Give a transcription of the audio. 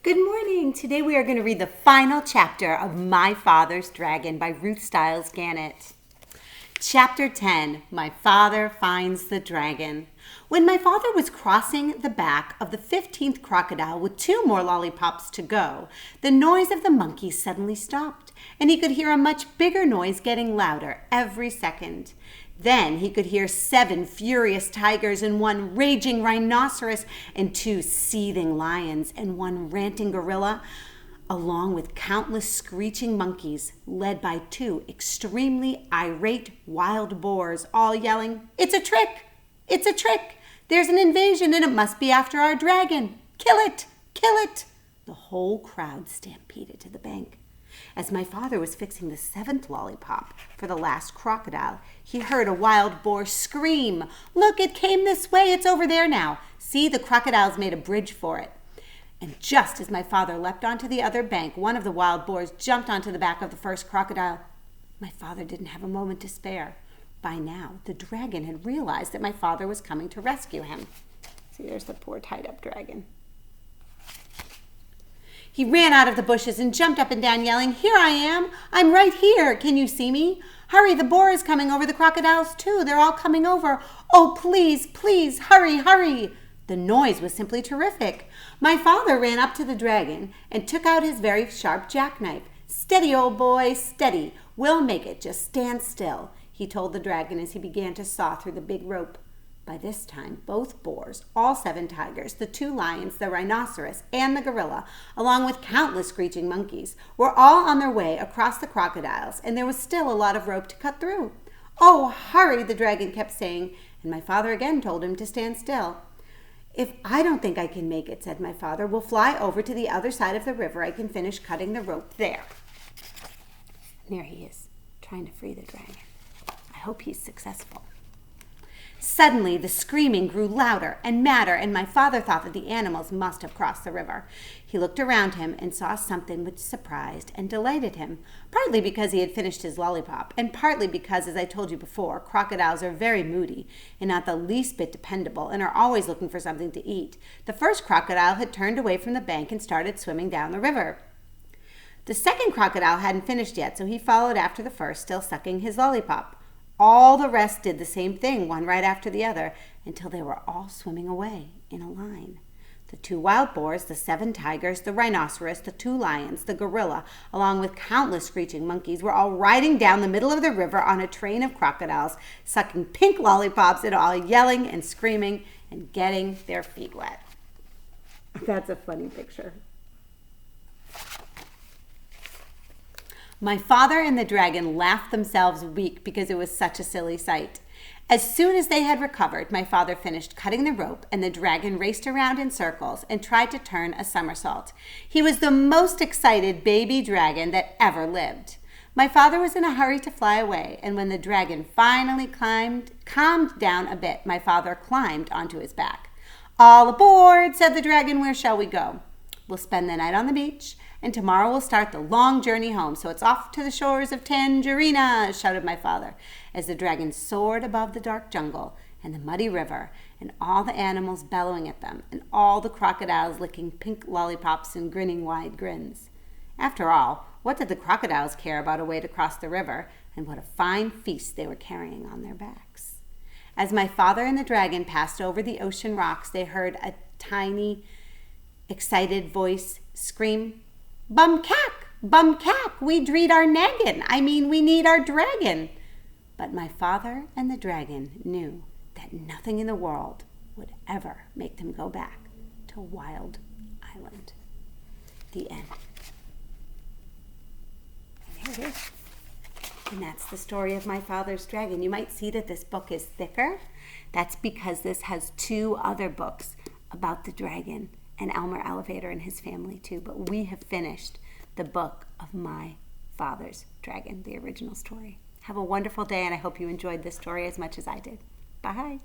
Good morning. Today we are going to read the final chapter of My Father's Dragon by Ruth Stiles Gannett. Chapter 10, My Father Finds the Dragon. When my father was crossing the back of the 15th crocodile with 2 more lollipops to go, the noise of the monkeys suddenly stopped, and he could hear a much bigger noise getting louder every second. Then he could hear 7 furious tigers and 1 raging rhinoceros and 2 seething lions and 1 ranting gorilla, along with countless screeching monkeys led by 2 extremely irate wild boars, all yelling, "It's a trick! It's a trick! There's an invasion and it must be after our dragon! Kill it! Kill it!" The whole crowd stampeded to the bank. As my father was fixing the 7th lollipop for the last crocodile, he heard a wild boar scream, "Look, it came this way. It's over there now. See, the crocodile's made a bridge for it." And just as my father leapt onto the other bank, one of the wild boars jumped onto the back of the first crocodile. My father didn't have a moment to spare. By now, the dragon had realized that my father was coming to rescue him. See, there's the poor tied-up dragon. He ran out of the bushes and jumped up and down, yelling, "Here I am! I'm right here! Can you see me? Hurry, the boar is coming over, the crocodiles too. They're all coming over. Oh, please, please, hurry, hurry!" The noise was simply terrific. My father ran up to the dragon and took out his very sharp jackknife. "Steady, old boy, steady. We'll make it. Just stand still," he told the dragon as he began to saw through the big rope. By this time, both boars, all 7 tigers, the 2 lions, the rhinoceros, and the gorilla, along with countless screeching monkeys, were all on their way across the crocodiles, and there was still a lot of rope to cut through. "Oh, hurry," the dragon kept saying, and my father again told him to stand still. "If I don't think I can make it," said my father, "we'll fly over to the other side of the river. I can finish cutting the rope there." And there he is, trying to free the dragon. I hope he's successful. Suddenly, the screaming grew louder and madder, and my father thought that the animals must have crossed the river. He looked around him and saw something which surprised and delighted him, partly because he had finished his lollipop, and partly because, as I told you before, crocodiles are very moody and not the least bit dependable and are always looking for something to eat. The first crocodile had turned away from the bank and started swimming down the river. The second crocodile hadn't finished yet, so he followed after the first, still sucking his lollipop. All the rest did the same thing, one right after the other, until they were all swimming away in a line. The 2 wild boars, the 7 tigers, the rhinoceros, the 2 lions, the gorilla, along with countless screeching monkeys, were all riding down the middle of the river on a train of crocodiles, sucking pink lollipops and all yelling and screaming and getting their feet wet. That's a funny picture. My father and the dragon laughed themselves weak because it was such a silly sight. As soon as they had recovered, my father finished cutting the rope, and the dragon raced around in circles and tried to turn a somersault. He was the most excited baby dragon that ever lived. My father was in a hurry to fly away, and when the dragon finally calmed down a bit, my father climbed onto his back. "All aboard," said the dragon. "Where shall we go?" "We'll spend the night on the beach, and tomorrow we'll start the long journey home, so it's off to the shores of Tangerina," shouted my father, as the dragon soared above the dark jungle and the muddy river, and all the animals bellowing at them, and all the crocodiles licking pink lollipops and grinning wide grins. After all, what did the crocodiles care about a way to cross the river, and what a fine feast they were carrying on their backs. As my father and the dragon passed over the ocean rocks, they heard a tiny, excited voice scream, "Bum-cack, we dreed our naggin. We need our dragon." But my father and the dragon knew that nothing in the world would ever make them go back to Wild Island. The end. And there it is. And that's the story of My Father's Dragon. You might see that this book is thicker. That's because this has 2 other books about the dragon and Elmer Elevator and his family too. But we have finished the book of My Father's Dragon, the original story. Have a wonderful day, and I hope you enjoyed this story as much as I did. Bye.